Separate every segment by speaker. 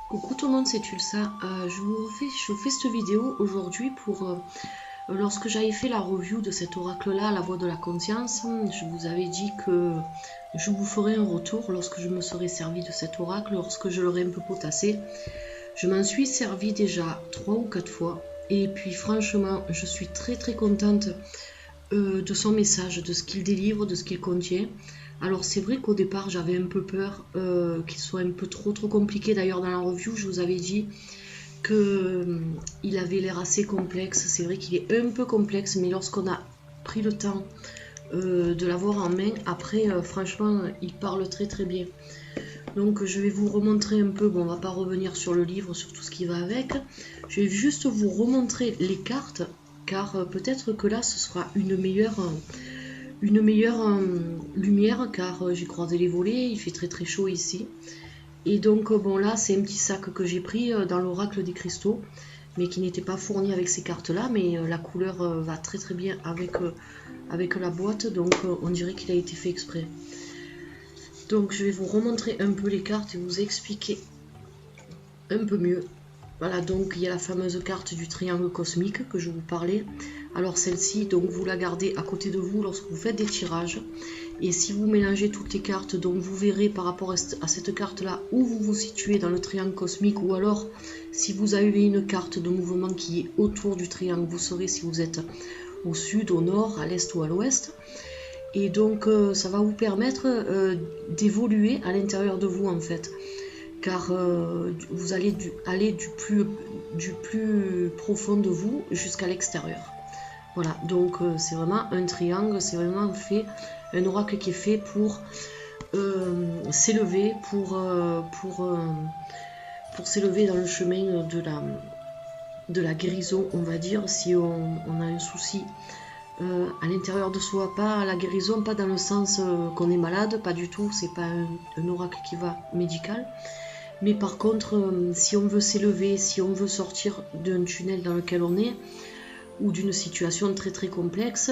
Speaker 1: Coucou tout le monde, c'est Tulsa. Je vous fais cette vidéo aujourd'hui pour lorsque j'avais fait la review de cet oracle-là, la voix de la conscience. Je vous avais dit que je vous ferai un retour lorsque je me serai servi de cet oracle, lorsque je l'aurai un peu potassé. Je m'en suis servi déjà 3 ou 4 fois et puis franchement, je suis très contente de son message, de ce qu'il délivre, de ce qu'il contient. Alors c'est vrai qu'au départ j'avais un peu peur qu'il soit un peu trop compliqué. D'ailleurs dans la review je vous avais dit qu'il avait l'air assez complexe. C'est vrai qu'il est un peu complexe, mais lorsqu'on a pris le temps de l'avoir en main, après franchement il parle très bien. Donc je vais vous remontrer un peu, bon on va pas revenir sur le livre, sur tout ce qui va avec. Je vais juste vous remontrer les cartes, car peut-être que là ce sera une meilleure lumière, car j'ai croisé les volets, il fait très chaud ici. Et donc bon là c'est un petit sac que j'ai pris dans l'oracle des cristaux, mais qui n'était pas fourni avec ces cartes là, mais la couleur va très bien avec la boîte, donc on dirait qu'il a été fait exprès. Donc je vais vous remontrer un peu les cartes et vous expliquer un peu mieux. Voilà, donc il y a la fameuse carte du triangle cosmique que je vous parlais. Alors celle-ci, donc vous la gardez à côté de vous lorsque vous faites des tirages. Et si vous mélangez toutes les cartes, donc vous verrez par rapport à cette carte-là où vous vous situez dans le triangle cosmique, ou alors si vous avez une carte de mouvement qui est autour du triangle, vous saurez si vous êtes au sud, au nord, à l'est ou à l'ouest. Et donc ça va vous permettre d'évoluer à l'intérieur de vous en fait, car vous allez aller du plus profond de vous jusqu'à l'extérieur. Voilà, donc c'est vraiment un triangle, c'est vraiment fait, un oracle qui est fait pour s'élever, pour s'élever dans le chemin de la guérison, on va dire, si on a un souci à l'intérieur de soi, pas la guérison, pas dans le sens qu'on est malade, pas du tout, c'est pas un oracle qui va médical. Mais par contre, si on veut s'élever, si on veut sortir d'un tunnel dans lequel on est, ou d'une situation très complexe,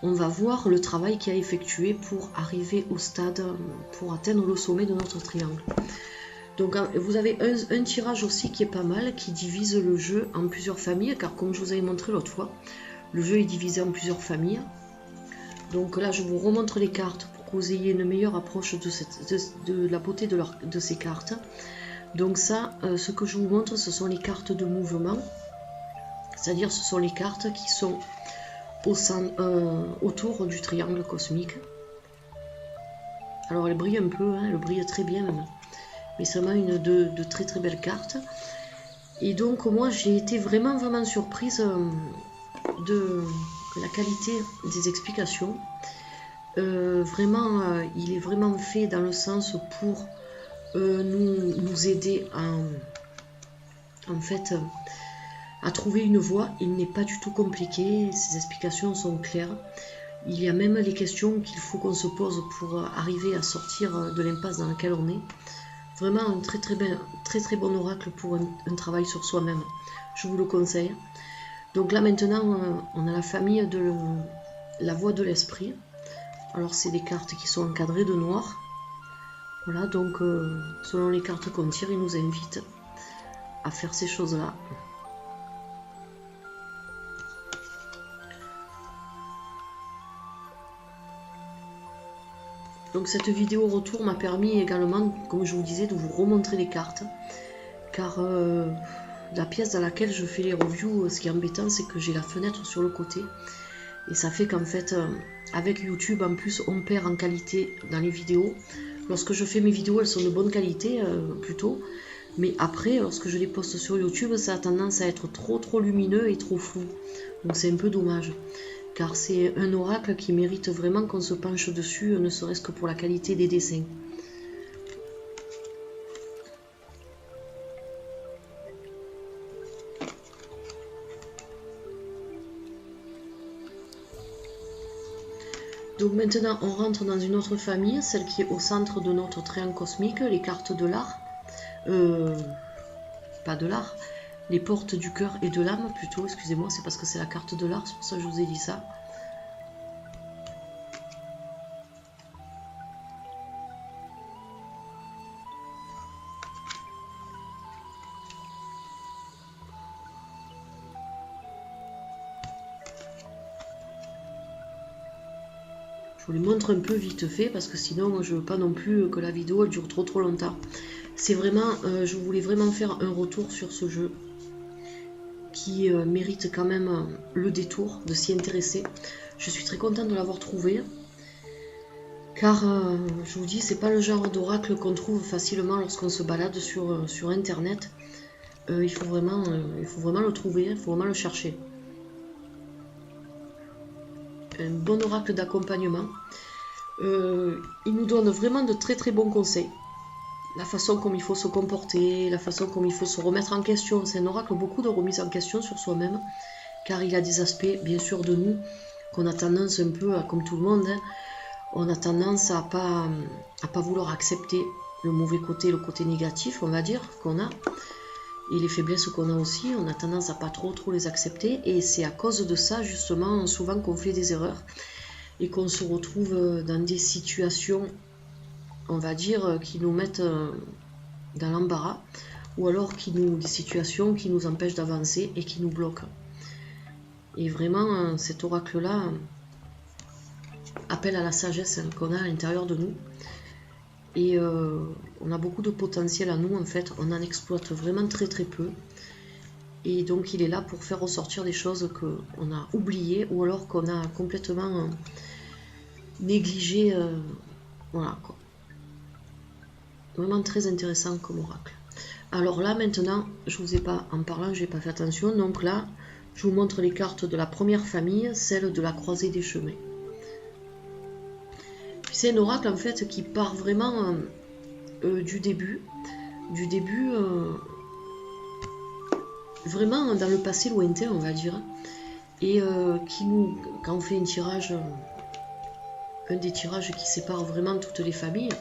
Speaker 1: on va voir le travail qu'il y a effectué pour arriver au stade, pour atteindre le sommet de notre triangle. Donc vous avez un tirage aussi qui est pas mal, qui divise le jeu en plusieurs familles, car comme je vous avais montré l'autre fois, le jeu est divisé en plusieurs familles. Donc là je vous remontre les cartes pour que vous ayez une meilleure approche de la beauté de ces cartes. Donc ça, ce que je vous montre, ce sont les cartes de mouvement, c'est-à-dire ce sont les cartes qui sont autour du triangle cosmique. Alors elle brille un peu, elle brille très bien même, mais c'est vraiment une de très belles cartes. Et donc moi j'ai été vraiment surprise de la qualité des explications. Vraiment, il est vraiment fait dans le sens pour nous aider en fait à trouver une voie. Il n'est pas du tout compliqué, ses explications sont claires. Il y a même les questions qu'il faut qu'on se pose pour arriver à sortir de l'impasse dans laquelle on est. Vraiment un très bon oracle pour un travail sur soi-même. Je vous le conseille. Donc là maintenant, on a la famille de la voix de l'esprit. Alors c'est des cartes qui sont encadrées de noir. Voilà, donc selon les cartes qu'on tire, ils nous invitent à faire ces choses-là. Donc cette vidéo retour m'a permis également, comme je vous disais, de vous remontrer les cartes. Car la pièce dans laquelle je fais les reviews, ce qui est embêtant, c'est que j'ai la fenêtre sur le côté. Et ça fait qu'en fait, avec YouTube, en plus, on perd en qualité dans les vidéos. Lorsque je fais mes vidéos, elles sont de bonne qualité, plutôt. Mais après, lorsque je les poste sur YouTube, ça a tendance à être trop lumineux et trop flou. Donc c'est un peu dommage. Car c'est un oracle qui mérite vraiment qu'on se penche dessus, ne serait-ce que pour la qualité des dessins. Donc maintenant on rentre dans une autre famille, celle qui est au centre de notre triangle cosmique, les cartes de l'art. Pas de l'art, les portes du cœur et de l'âme plutôt, excusez-moi, c'est parce que c'est la carte de l'art, c'est pour ça que je vous ai dit ça. vous les montre un peu vite fait parce que sinon je veux pas non plus que la vidéo elle dure trop longtemps. C'est vraiment, je voulais vraiment faire un retour sur ce jeu qui mérite quand même le détour de s'y intéresser. Je suis très contente de l'avoir trouvé car je vous dis, c'est pas le genre d'oracle qu'on trouve facilement lorsqu'on se balade sur internet. Il faut vraiment le trouver, il faut vraiment le chercher. Un bon oracle d'accompagnement. Il nous donne vraiment de très bons conseils. La façon comme il faut se comporter, la façon comme il faut se remettre en question. C'est un oracle beaucoup de remise en question sur soi-même, car il a des aspects, bien sûr, de nous, qu'on a tendance un peu, comme tout le monde, hein, on a tendance à pas vouloir accepter le mauvais côté, le côté négatif, on va dire, qu'on a. Et les faiblesses qu'on a aussi, on a tendance à pas trop les accepter. Et c'est à cause de ça, justement, souvent qu'on fait des erreurs et qu'on se retrouve dans des situations, on va dire, qui nous mettent dans l'embarras, ou alors des situations qui nous empêchent d'avancer et qui nous bloquent. Et vraiment, cet oracle-là appelle à la sagesse qu'on a à l'intérieur de nous. Et on a beaucoup de potentiel à nous, en fait. On en exploite vraiment très peu. Et donc, il est là pour faire ressortir des choses qu'on a oubliées ou alors qu'on a complètement négligées. Voilà, quoi. Vraiment très intéressant comme oracle. Alors là, maintenant, en parlant, je n'ai pas fait attention. Donc là, je vous montre les cartes de la première famille, celle de la croisée des chemins. C'est un oracle, en fait, qui part vraiment du début. Vraiment dans le passé lointain, on va dire. Et quand on fait un tirage, un des tirages qui sépare vraiment toutes les familles,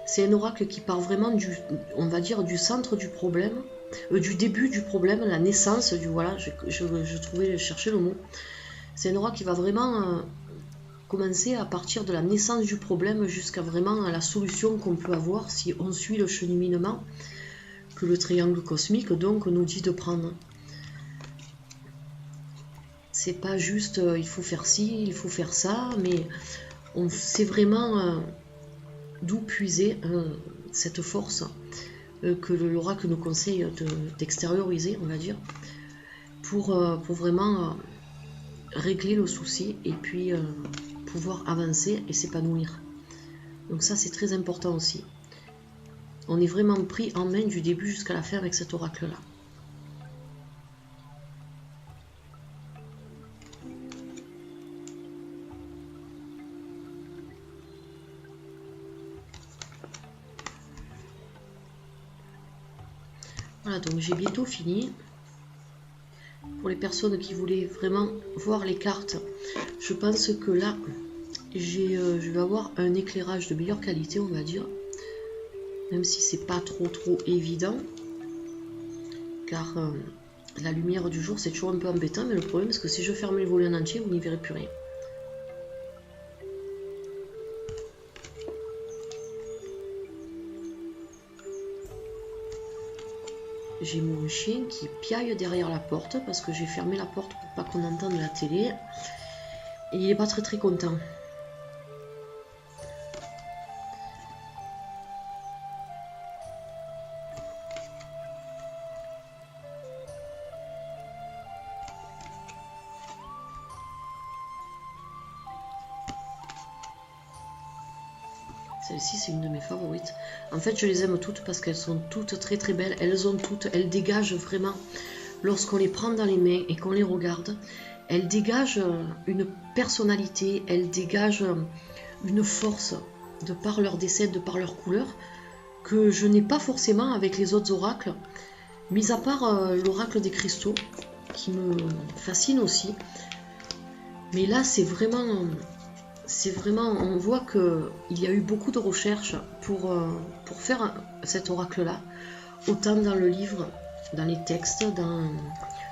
Speaker 1: c'est un oracle qui part vraiment on va dire, du centre du problème, du début du problème, la naissance du, voilà, je trouvais chercher le mot. C'est un oracle qui va vraiment commencer à partir de la naissance du problème jusqu'à vraiment la solution qu'on peut avoir si on suit le cheminement que le triangle cosmique donc nous dit de prendre. C'est pas juste il faut faire ci, il faut faire ça, mais on sait vraiment d'où puiser cette force que l'oracle nous conseille d'extérioriser, on va dire, pour vraiment régler le souci et puis pouvoir avancer et s'épanouir. Donc ça, c'est très important aussi. On est vraiment pris en main du début jusqu'à la fin avec cet oracle-là. Voilà, donc j'ai bientôt fini. Pour les personnes qui voulaient vraiment voir les cartes, je pense que là, je vais avoir un éclairage de meilleure qualité, on va dire. Même si c'est pas trop évident. Car la lumière du jour, c'est toujours un peu embêtant. Mais le problème, c'est que si je ferme les volets en entier, vous n'y verrez plus rien. J'ai mon chien qui piaille derrière la porte parce que j'ai fermé la porte pour pas qu'on entende la télé. Et il n'est pas très content. Celle-ci, c'est une de mes favorites. En fait, je les aime toutes parce qu'elles sont toutes très belles. Elles dégagent vraiment, lorsqu'on les prend dans les mains et qu'on les regarde, elles dégagent une personnalité, elles dégagent une force de par leur dessin, de par leur couleur, que je n'ai pas forcément avec les autres oracles, mis à part l'oracle des cristaux, qui me fascine aussi. Mais là, c'est vraiment, on voit qu'il y a eu beaucoup de recherches pour faire cet oracle-là, autant dans le livre, dans les textes, dans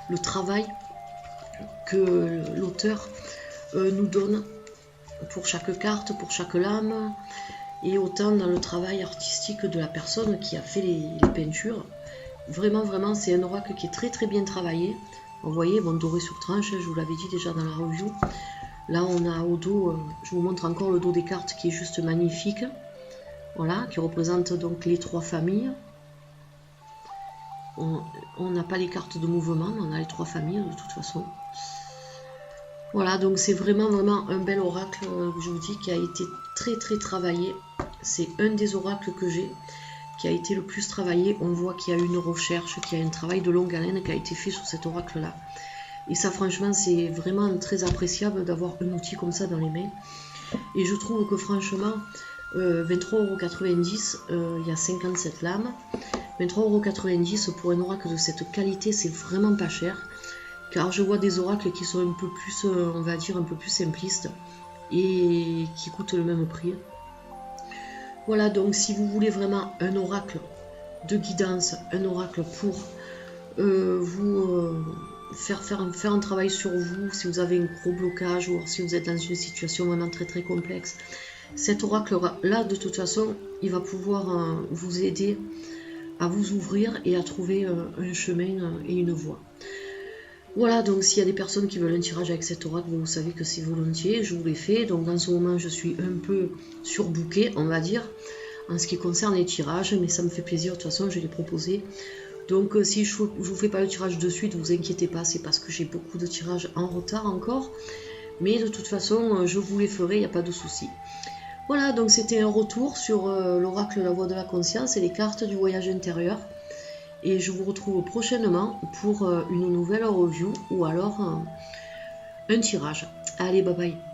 Speaker 1: le travail que l'auteur nous donne pour chaque carte, pour chaque lame, et autant dans le travail artistique de la personne qui a fait les peintures. Vraiment, c'est un oracle qui est très bien travaillé. Vous voyez, bon, doré sur tranche, je vous l'avais dit déjà dans la review. Là, on a au dos, je vous montre encore le dos des cartes qui est juste magnifique. Voilà, qui représente donc les 3 familles. On n'a pas les cartes de mouvement, mais on a les 3 familles de toute façon. Voilà, donc c'est vraiment un bel oracle, je vous dis, qui a été très travaillé. C'est un des oracles que j'ai, qui a été le plus travaillé. On voit qu'il y a eu une recherche, qu'il y a un travail de longue haleine qui a été fait sur cet oracle-là. Et ça, franchement, c'est vraiment très appréciable d'avoir un outil comme ça dans les mains. Et je trouve que franchement, 23,90 €, il y a 57 lames. 23,90 € pour un oracle de cette qualité, c'est vraiment pas cher. Car je vois des oracles qui sont un peu plus, on va dire, un peu plus simplistes et qui coûtent le même prix. Voilà, donc si vous voulez vraiment un oracle de guidance, un oracle pour faire un travail sur vous, si vous avez un gros blocage ou si vous êtes dans une situation vraiment très complexe, cet oracle-là, de toute façon, il va pouvoir vous aider à vous ouvrir et à trouver un chemin et une voie. Voilà, donc s'il y a des personnes qui veulent un tirage avec cet oracle, vous savez que c'est volontiers, je vous l'ai fait. Donc dans ce moment, je suis un peu surbookée, on va dire, en ce qui concerne les tirages, mais ça me fait plaisir, de toute façon, je l'ai proposé. Donc si je ne vous fais pas le tirage de suite, vous inquiétez pas, c'est parce que j'ai beaucoup de tirages en retard encore. Mais de toute façon, je vous les ferai, il n'y a pas de souci. Voilà, donc c'était un retour sur l'oracle La Voix de la Conscience et les cartes du voyage intérieur. Et je vous retrouve prochainement pour une nouvelle review ou alors un tirage. Allez, bye bye.